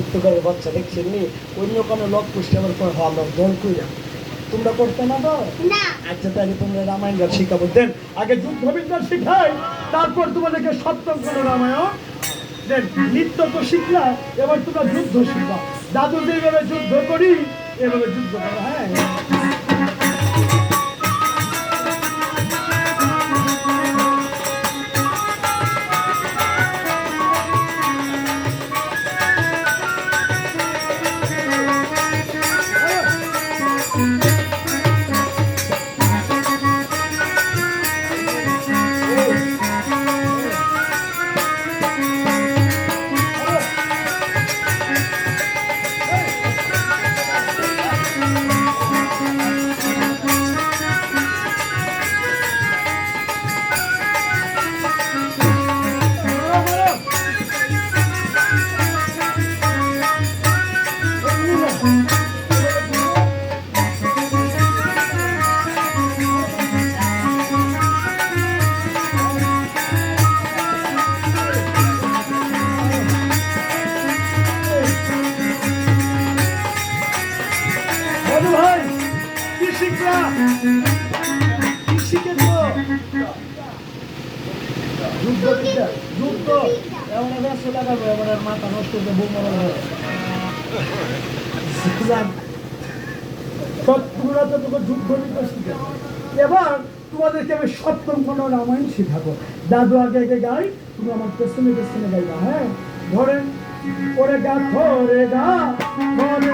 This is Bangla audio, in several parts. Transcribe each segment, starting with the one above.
পুর্তুগালের বাচ্চা দেখছেন নি অন্য কোনো লোক পুষ্টি আবার পর আমরা দল কইরা তোমরা করতে না তো না। আচ্ছা তাহলে তোমরা রামায়ণ গান শিখাবো দেন আগে যুদ্ধ বিদ্যা শিখাই তারপর তোমাদেরকে সপ্তম কোন রামায়ণ দেন। নৃত্য তো শিখলা এবার তোমরা যুদ্ধ শিখবা দাদু যেভাবে যুদ্ধ করি এভাবে যুদ্ধ করো। হ্যাঁ এবার তোমাদেরকে আমি সপ্তম কোন রামায়ণ শিখাবো দাদু আগে আগে গাই তুমি আমার পেছনে পেছনে গাইবা। হ্যাঁ ধরেন ওরে গা ধরে গা ধরে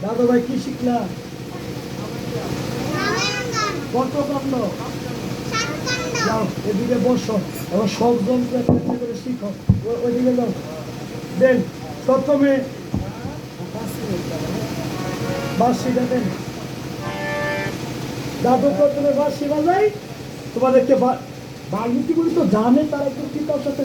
দাদা ভাই কি শিখলা কত কান্ড যাও এদিকে বসো এবার সব যন্ত্র একটা করে শিখো ওইদিকে যাও দেন প্রথমে বাঁশিটা দেন দাদু প্রথমে বাঁশি বাজাই তোমাদেরকে বাল্মীকি বলি তো জানে তারা একটু কি তার সাথে